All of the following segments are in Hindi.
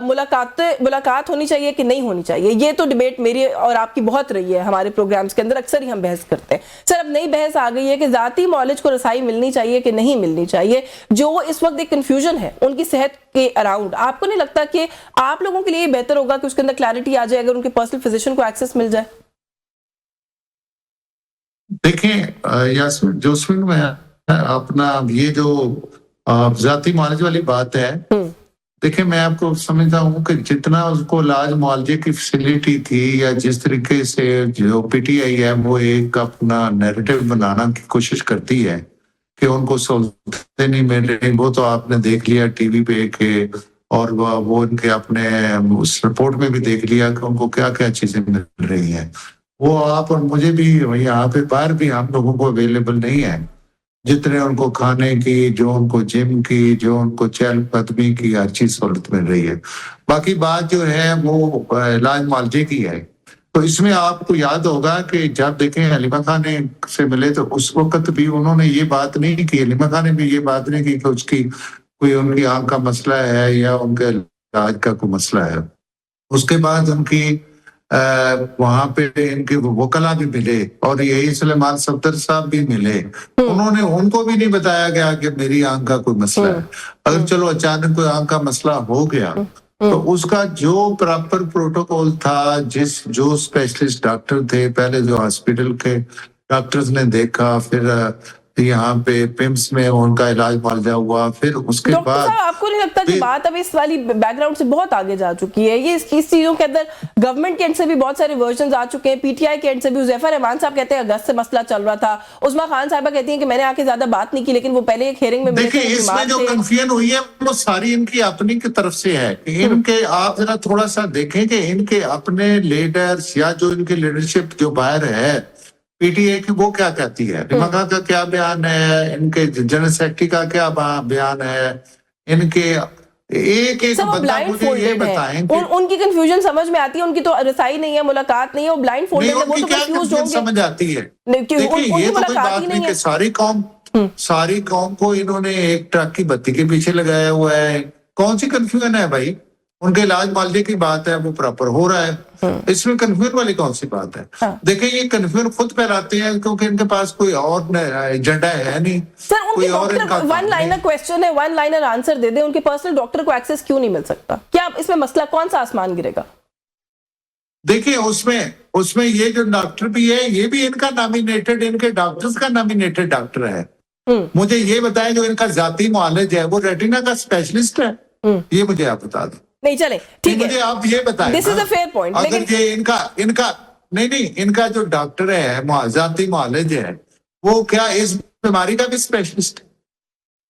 मुलाकात होनी चाहिए कि नहीं होनी चाहिए, ये तो डिबेट मेरी और आपकी बहुत रही है हमारे प्रोग्राम्स के अंदर, अक्सर ही हम बहस करते हैं। सर अब नई बहस आ गई है कि जाती मौलिज को रसाई मिलनी चाहिए कि नहीं मिलनी चाहिए, जो इस वक्त एक कंफ्यूजन है उनकी सेहत के अराउंड। आपको नहीं लगता कि आप लोगों के लिए बेहतर होगा कि उसके अंदर क्लैरिटी आ जाए अगर उनके पर्सनल फिजिशियन को एक्सेस मिल जाए? देखिए यास्मीन जोस्मिन में अपना ये जो जाती मालिज वाली बात है, देखिए मैं आपको समझता हूँ कि जितना उसको इलाज मुआवजे की फैसिलिटी थी या जिस तरीके से जो पीटीआई है वो एक अपना नैरेटिव बनाना की कोशिश करती है कि उनको सहूलतें नहीं मिल रही, वो तो आपने देख लिया टीवी पे के और वो उनके अपने उस रिपोर्ट में भी देख लिया कि उनको क्या-क्या चीजें मिल रही हैं। वो आप और मुझे भी यहाँ पे बाहर भी हम लोगों को अवेलेबल नहीं है। जितने उनको खाने की, जो उनको जिम की, जो उनको चहल-कदमी की हर चीज़ सहूलत मिल रही है। बाकी बात जो है वो इलाज मुआवजे की है। तो इसमें आपको याद होगा कि जब देखें हलीमा खान ने से मिले तो उस वक़्त भी उन्होंने ये बात नहीं की, हलीमा खान ने भी ये बात नहीं की कि उसकी कोई उनकी आँख का मसला है या उनके इलाज का कोई मसला है। उसके बाद उनकी वहाँ पे इनके वकला भी मिले और यही सुलेमान सफदर साहब भी मिले। उन्होंने उनको भी नहीं बताया गया कि मेरी आँख का कोई मसला है। अगर चलो अचानक कोई आँख का मसला हो गया तो उसका जो प्रॉपर प्रोटोकॉल था, जो स्पेशलिस्ट डॉक्टर थे, पहले जो हॉस्पिटल के डॉक्टर्स ने देखा, फिर यहाँ पे पिम्स में उनका इलाज मुआवजा हुआ, फिर उसके डॉक्टर बाद साहब आपको नहीं लगता कि बात अब इस वाली बैकग्राउंड से बहुत आगे जा चुकी है? ये इस चीजों के अंदर गवर्नमेंट के एंड से भी बहुत सारे वर्जन आ चुके हैं, पीटीआई के एंड से भी। हुज़ैफा रहमान साहब कहते हैं अगस्त से मसला चल रहा था, उस्मा खान साहबा कहती हैं कि मैंने आके ज्यादा बात नहीं की, लेकिन वो पहले एक हियरिंग में मिले थे। देखिए इसमें जो कंफ्यूजन हुई है वो सारी इनकी अपनी की तरफ से है। इनके आप जरा थोड़ा सा देखें कि इनके अपने लीडर्स या जो इनकी लीडरशिप जो बाहर है पीटीए की, वो क्या कहती है, दिमागा का क्या बयान है, इनके जनरल सेक्रेटरी का क्या बयान है, इनके एक बंदा मुझे ये बताएं कि उनकी कंफ्यूजन समझ में आती है। उनकी तो रसाई नहीं है, मुलाकात नहीं है, वो ब्लाइंड फोल्डेड है, वो तो कंफ्यूज होंगे। समझ आती है। देखिए ये तो कोई बात नहीं कि सारी कौम को इन्होंने एक ट्रक की बत्ती के पीछे लगाया हुआ है। कौन सी कंफ्यूजन है भाई? उनके इलाज मुआवजे की बात है, वो प्रॉपर हो रहा है, इसमें कंफ्यूजन वाली कौन सी बात है? देखिए ये कंफ्यूजन खुद फैलाते हैं क्योंकि इनके पास कोई और एजेंडा है नहीं। सर उनके डॉक्टर वन लाइनर क्वेश्चन है, वन लाइनर आंसर दे दे, उनके पर्सनल डॉक्टर को एक्सेस क्यों नहीं मिल सकता? क्या इसमें मसला कौन सा आसमान गिरेगा? देखिए उसमें ये जो डॉक्टर भी है, ये भी इनका नॉमिनेटेड, इनके डॉक्टर्स का नॉमिनेटेड डॉक्टर है। मुझे ये बताएं जो इनका जाती मुआलिज है वो रेटिना का स्पेशलिस्ट है, ये मुझे आप बता दें। नहीं चले ठीक है, मुझे आप ये बताएं, this is a fair point. अगर ये इनका नहीं इनका जो डॉक्टर है जाती मुआलिज है, वो क्या इस बीमारी का भी स्पेशलिस्ट है?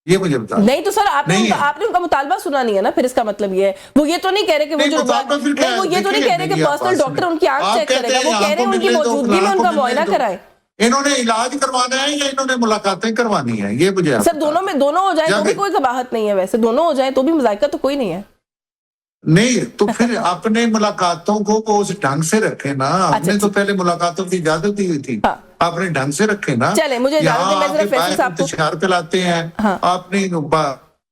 ये मुझे बता। नहीं तो सर आपने उनका मुतालबा सुना नहीं है ना, फिर इसका मतलब ये है वो ये तो नहीं कह रहे कि वो जो वो ये तो नहीं कह रहे कि पर्सनल डॉक्टर उनकी आंख चेक करेगा, वो कह रहे हैं उनकी मौजूदगी में उनका मुआयना कराए। इन्होंने इलाज करवाना है या इन्होंने मुलाकातें करवानी है, ये मुझे सर दोनों हो जाए तो भी कोई कबाहत नहीं है, वैसे दोनों हो जाए तो भी मज़ायका तो कोई नहीं है। नहीं तो फिर अपने मुलाकातों को उस ढंग से रखे ना। आपने तो पहले मुलाकातों की इजाजत दी हुई थी, आपने ढंग से रखे ना। चले मुझे इंतजार फैलाते हैं, अपनी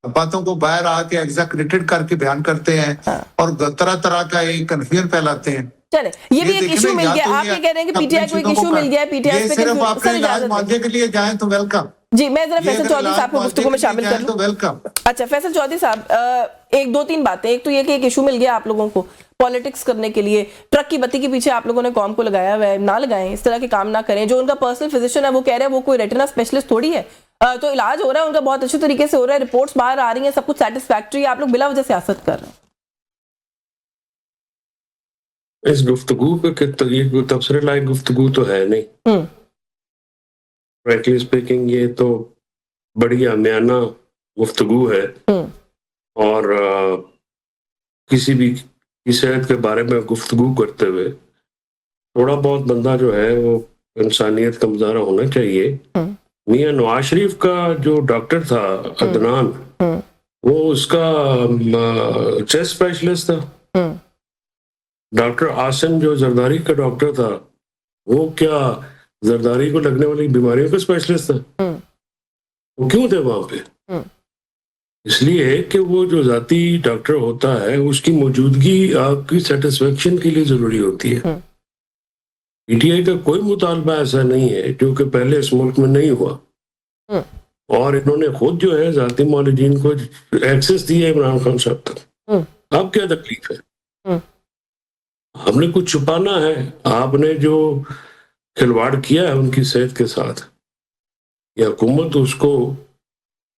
बातों को बाहर आके एग्जैक्रेटेड करके बयान करते हैं और तरह तरह का एक कन्फ्यूजन फैलाते हैं। चले ये भी एक इशू मिल गया, आप ये कह रहे हैं कि पीटीआई को एक इशू मिल गया, पीटीआई पे सिर्फ अपने इलाज मुआवजे के लिए जाएं तो वेलकम। जी मैं जरा फैसल चौधरी साहब को गुफ्तगू में शामिल कर लूं। वेलकम। अच्छा फैसल चौधरी साहब, एक दो तीन बातें। एक तो ये कि एक इशू मिल गया आप लोगों को पॉलिटिक्स करने के लिए, ट्रक की बत्ती के पीछे आप लोगों ने कौम को लगाया हुआ है, ना लगाएं, इस तरह के काम ना करें। जो उनका पर्सनल फिजिशियन है वो कह रहे हैं वो कोई रेटिना स्पेशलिस्ट थोड़ी है, तो इलाज हो रहा है उनका बहुत अच्छे तरीके से हो रहा है, रिपोर्ट्स बाहर आ रही हैं, सब कुछ सेटिस्फैक्ट्री है, आप लोग बिला वजह सियासत कर रहे हैं। इस गुफ्तगू के ये तबसरे लायक गुफ्तगू तो है नहीं। फ्रैंकली स्पीकिंग ये तो बड़ी आमियाना गुफ्तगू है और किसी भी की सेहत के बारे में गुफ्तगू करते हुए थोड़ा बहुत बंदा जो है वो इंसानियत का मुजाहरा होना चाहिए। मियां नवाज शरीफ का जो डॉक्टर था अदनान, वो उसका चेस्ट स्पेशलिस्ट था। डॉक्टर आसिम जो जरदारी का डॉक्टर था, वो क्या जरदारी को लगने वाली बीमारियों का स्पेशलिस्ट था? वो क्यों थे वहां पे? इसलिए कि वो जो जाती डॉक्टर होता है उसकी मौजूदगी आपकी सेटिस्फेक्शन के लिए जरूरी होती है। पीटीआई का कोई मुतालबा ऐसा नहीं है जो कि पहले इस मुल्क में नहीं हुआ, और इन्होंने खुद जो है जाती मौलवीन को एक्सेस दिया इमरान खान साहब तक। अब क्या तकलीफ है? हमने कुछ छुपाना है? आपने जो खिलवाड़ किया है उनकी सेहत के साथ, ये हुकूमत उसको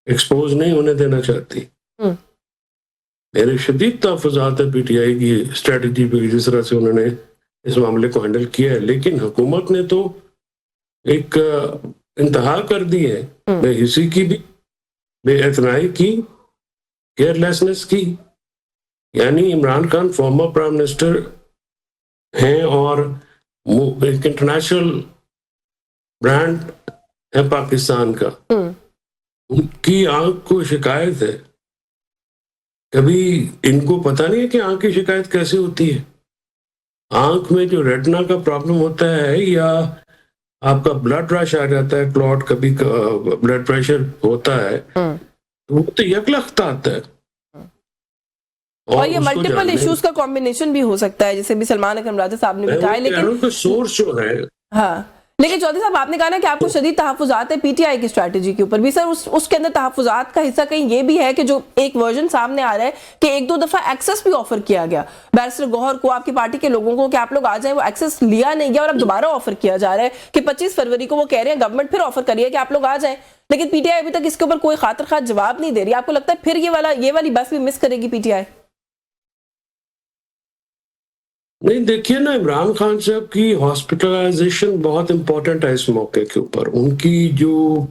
एक्सपोज नहीं होने देना चाहती। मेरे शदीद तहफ़्फ़ुज़ात है पीटीआई की स्ट्रेटजी पे, जिस तरह से उन्होंने इस मामले को हैंडल किया है, लेकिन हुकूमत ने तो एक इंतहा कर दी है बेहिसी की भी, बेइतनाई की, केयरलेसनेस की। यानी Imran Khan former prime minister हैं और एक इंटरनेशनल ब्रांड है पाकिस्तान का, उनकी आंख को शिकायत है। कभी इनको पता नहीं है कि आंख की शिकायत कैसे होती है? आंख में जो रेटिना का प्रॉब्लम होता है, या आपका ब्लड रश आ जाता है, क्लॉट, कभी ब्लड प्रेशर होता है, तो वो तो यकलख्त आता है। और ये मल्टीपल इश्यूज का कॉम्बिनेशन भी हो सकता है, जैसे भी सलमान अकरम राजा साहब ने बताया। लेकिन सोर्स जो है, हाँ, लेकिन चौधरी साहब आपने कहा ना कि आपको शदीद तहफ़्फ़ुज़ात है पीटीआई की स्ट्रैटेजी के ऊपर भी। सर उसके अंदर तहफ़्फ़ुज़ात का हिस्सा कहीं ये भी है कि जो एक वर्जन सामने आ रहा है कि एक दो दफा एक्सेस भी ऑफर किया गया बैरिस्टर गौहर को, आपकी पार्टी के लोगों को, कि आप लोग आ जाएं, वो एक्सेस लिया नहीं गया और अब दोबारा ऑफर किया जा रहा है कि 25 फरवरी को वो कह रहे हैं गवर्नमेंट फिर ऑफर करिए कि आप लोग आ जाएं, लेकिन पीटीआई अभी तक इसके ऊपर कोई खातिर खा जवाब नहीं दे रही। आपको लगता है फिर ये वाली बस भी मिस करेगी पीटीआई? नहीं, देखिए ना, इमरान खान साहब की हॉस्पिटलाइजेशन बहुत इंपॉर्टेंट है इस मौके के ऊपर। उनकी जो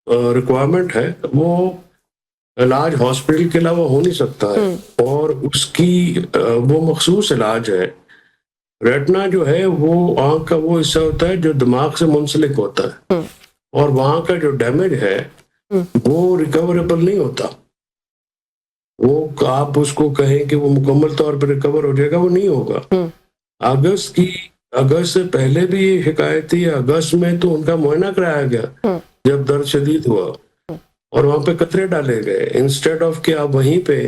रिक्वायरमेंट है वो इलाज हॉस्पिटल के अलावा हो नहीं सकता है, और उसकी वो मखसूस इलाज है। रेटिना जो है वो आंख का वो हिस्सा होता है जो दिमाग से मुंसलिक होता है, और वहां का जो डैमेज है वो रिकवरेबल नहीं होता। वो आप उसको कहें कि वो मुकम्मल तौर पर रिकवर हो जाएगा, वो नहीं होगा। अगस्त से पहले भी ये शिकायत थी। अगस्त में तो उनका मुआयना कराया गया जब दर्द शदीद हुआ, और वहां पे कतरे डाले गए इंस्टेड ऑफ कि आप वहीं पे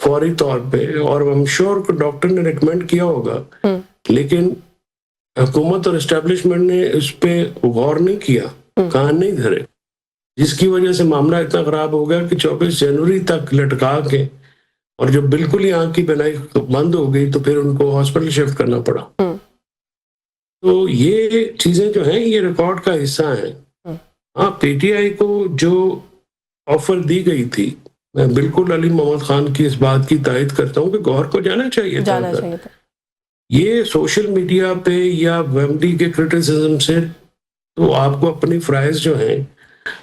फौरी तौर पे, और आई एम श्योर डॉक्टर ने रिकमेंड किया होगा, लेकिन हुकूमत और एस्टेब्लिशमेंट ने इस पे गौर नहीं किया, कान नहीं धरे, जिसकी वजह से मामला इतना खराब हो गया कि 24 जनवरी तक लटका के, और जब बिल्कुल ही आंख की बनाई बंद हो गई तो फिर उनको हॉस्पिटल शिफ्ट करना पड़ा। तो ये चीजें जो हैं ये रिकॉर्ड का हिस्सा है। हाँ, पीटीआई को जो ऑफर दी गई थी, मैं बिल्कुल अली मोहम्मद खान की इस बात की तायद करता हूँ कि गौहर को जाना चाहिए था। ये सोशल मीडिया पे या वेमडी के क्रिटिसिज्म से तो आपको अपनी फ्राइज जो हैं,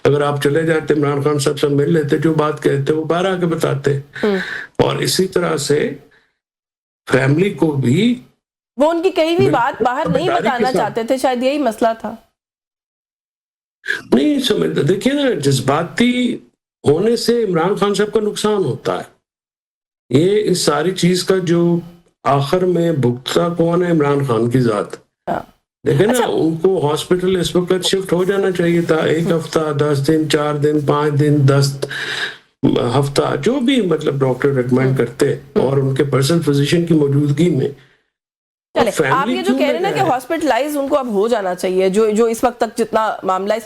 अगर आप चले जाते इमरान खान साहब से मिल लेते, जो बात कहते वो बाहर आके बताते, और इसी तरह से फैमिली को भी वो उनकी कहीं भी बात बाहर नहीं बताना चाहते थे, शायद यही मसला था। नहीं समझते। देखिए ना, जज्बाती होने से इमरान खान साहब का नुकसान होता है। ये इस सारी चीज का जो आखिर में भुगता कौन है? इमरान खान की जात। देखे ना, उनको हॉस्पिटल इस वक्त शिफ्ट हो जाना चाहिए था। 1 हफ्ता, 10 दिन, 4 दिन, 5 दिन, 10 हफ्ता, जो भी मतलब डॉक्टर रिकमेंड करते, और उनके पर्सनल फिजिशियन की मौजूदगी में। चले, आप ये जो कह रहे हैं ना कि हॉस्पिटलाइज उनको अब हो जाना चाहिए, जो इस वक्त तक जितना मामला